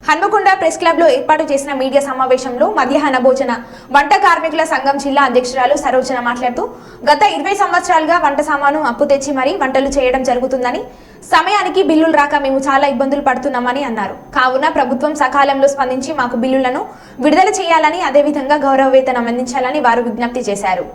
Hanamkonda press club లో ఏర్పాటు చేసిన మీడియా సమావేశంలో మధ్యాహ్న భోజన వంట కార్మికుల సంఘం జిల్లా అధ్యక్షురాలు సరోజన మాట్లాడుతూ గత 20 సంవత్సరాలుగా వంట సామాను అప్పు తెచ్చి మరీ వంటలు చేయడం జరుగుతుందని, సమయానికి బిల్లులు రాక మేము చాలా ఇబ్బందులు పడుతున్నామని అన్నారు. కావున ప్రభుత్వం సకాలంలో స్పందించి మాకు బిల్లులను విడుదల చేయాలని, అదేవిధంగా గౌరవ వేతనం అందించాలని వారు విజ్ఞప్తి చేశారు.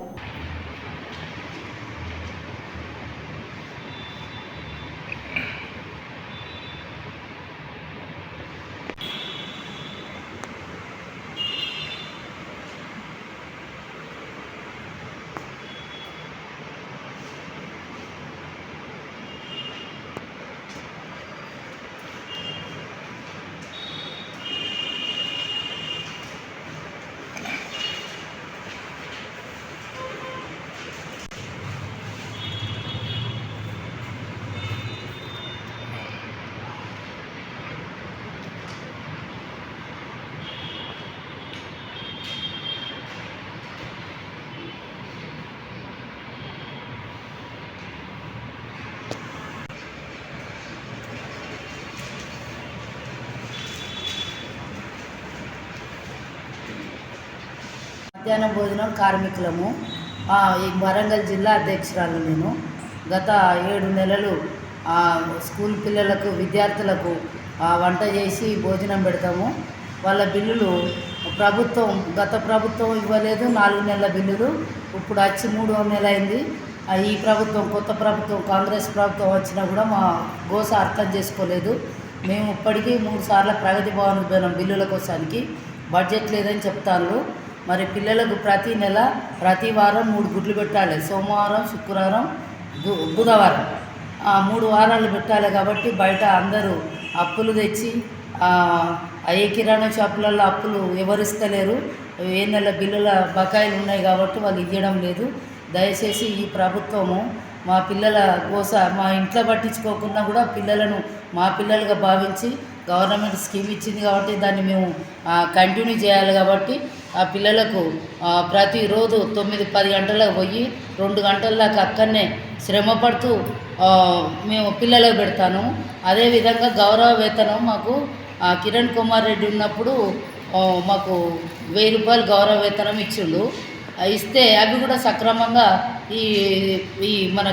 మధ్యాహ్న భోజనం కార్మికులము ఈ వరంగల్ జిల్లా అధ్యక్షురాలు. నేను గత 7 నెలలు స్కూల్ పిల్లలకు విద్యార్థులకు వంట చేసి భోజనం పెడతాము. వాళ్ళ బిల్లులు గత ప్రభుత్వం ఇవ్వలేదు. 4 నెలల బిల్లులు ఇప్పుడు వచ్చి 3వ నెల అయింది. ఈ ప్రభుత్వం, కొత్త ప్రభుత్వం, కాంగ్రెస్ ప్రభుత్వం వచ్చినా కూడా మా గోస అర్థం చేసుకోలేదు. మేము ఇప్పటికీ 3 సార్లు ప్రగతి భవన్కి పోయినాం బిల్లుల కోసానికి. బడ్జెట్ లేదని చెప్తాను. మరి పిల్లలకు ప్రతి నెల ప్రతి వారం 3 గుడ్లు పెట్టాలి. సోమవారం, శుక్రవారం, బుధవారం 3 వారాలు పెట్టాలి. కాబట్టి బయట అందరూ అప్పులు తెచ్చి ఏ కిరాణా షాపులలో అప్పులు ఎవరిస్తలేరు. ఏ నెల బిల్లుల బకాయిలు ఉన్నాయి కాబట్టి వాళ్ళు ఇవ్వడం లేదు. దయచేసి ఈ ప్రభుత్వము మా పిల్లల కోసం మా ఇంట్లో పట్టించుకోకుండా కూడా పిల్లలను మా పిల్లలుగా భావించి గవర్నమెంట్ స్కీమ్ ఇచ్చింది కాబట్టి దాన్ని మేము కంటిన్యూ చేయాలి. కాబట్టి ఆ పిల్లలకు ప్రతిరోజు 9-10 గంటలకు పోయి 2 గంటల దాకా అక్కడనే శ్రమ పడుతూ మేము పిల్లలకు పెడతాను. అదేవిధంగా గౌరవ వేతనం మాకు కిరణ్ కుమార్ రెడ్డి ఉన్నప్పుడు మాకు 1000 రూపాయలు గౌరవ వేతనం ఇచ్చిండు. ఇస్తే అవి కూడా సక్రమంగా ఈ మన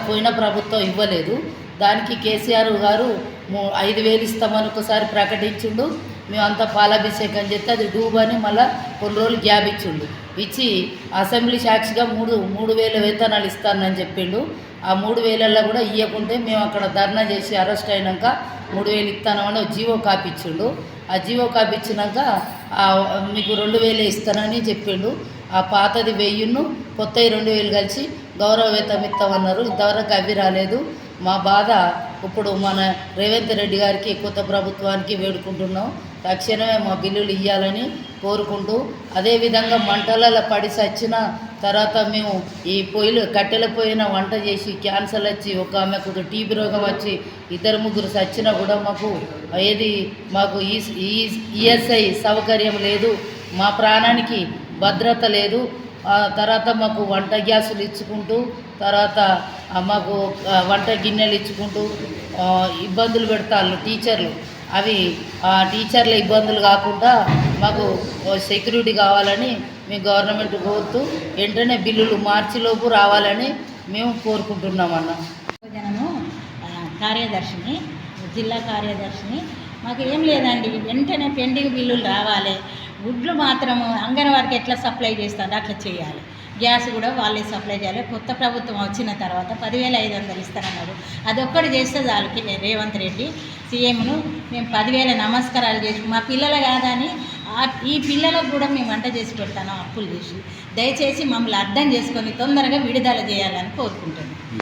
పోయిన ప్రభుత్వం ఇవ్వలేదు. దానికి కేసీఆర్ గారు 5000 ఇస్తామని ఒకసారి ప్రకటించిండు. మేమంతా పాలాభిషేకం చేస్తే అది డూబని మళ్ళీ కొన్ని రోజులు గ్యాప్ ఇచ్చి అసెంబ్లీ సాక్షిగా 3000 వేతనాలు ఇస్తానని చెప్పిండు. ఆ 3000 కూడా ఇవ్వకుంటే మేము అక్కడ ధర్నా చేసి అరెస్ట్ అయినాక 3000 ఇస్తానని జీవో కాపీ ఇచ్చిండు. ఆ జీవో కాపీ ఇచ్చినాక మీకు 2000 ఇస్తానని చెప్పిండు. ఆ పాతది 1000 కొత్తవి 2000 కలిసి గౌరవ వేతనం ఇస్తామన్నారు. ఇంతవరకు అవి రాలేదు. మా బాధ ఇప్పుడు మన రేవంత్ రెడ్డి గారికి, కొత్త ప్రభుత్వానికి వేడుకుంటున్నాం. తక్షణమే మా బిల్లులు ఇవ్వాలని కోరుకుంటూ, అదేవిధంగా మంటలలో పడి చచ్చిన తర్వాత మేము ఈ కట్టెల పోయిన వంట చేసి క్యాన్సర్ వచ్చి ఒక ఆమెకు టీబీ రోగం వచ్చి 2-3 చచ్చినా కూడా మాకు ఈఎస్ఐ సౌకర్యం లేదు. మా ప్రాణానికి భద్రత లేదు. తర్వాత మాకు వంట గ్యాసులు ఇచ్చుకుంటూ, తర్వాత మాకు వంట గిన్నెలు ఇచ్చుకుంటూ ఇబ్బందులు పెడతారు టీచర్లు. అవి టీచర్ల ఇబ్బందులు కాకుండా మాకు సెక్యూరిటీ కావాలని మేము గవర్నమెంట్ కోరుతూ వెంటనే బిల్లులు మార్చిలోపు రావాలని మేము కోరుకుంటున్నామన్న. కార్యదర్శిని, జిల్లా కార్యదర్శిని. మాకు ఏం లేదండి, వెంటనే పెండింగ్ బిల్లులు రావాలి. గుడ్లు మాత్రము అంగన్వాడికి ఎట్లా సప్లై చేస్తారో అట్లా చేయాలి. గ్యాస్ కూడా వాళ్ళే సప్లై చేయాలి. కొత్త ప్రభుత్వం వచ్చిన తర్వాత 10,500 ఇస్తారన్నారు. అదొక్కటి చేస్తే చాలుకి రేవంత్ రెడ్డి సీఎంను మేము 10,000 నమస్కారాలు చేసి మా పిల్లలు కాదని ఈ పిల్లలకు కూడా మేము వంట చేసి పెడతాను అప్పులు చేసి. దయచేసి మమ్మల్ని అర్థం చేసుకొని తొందరగా విడుదల చేయాలని కోరుకుంటున్నాం.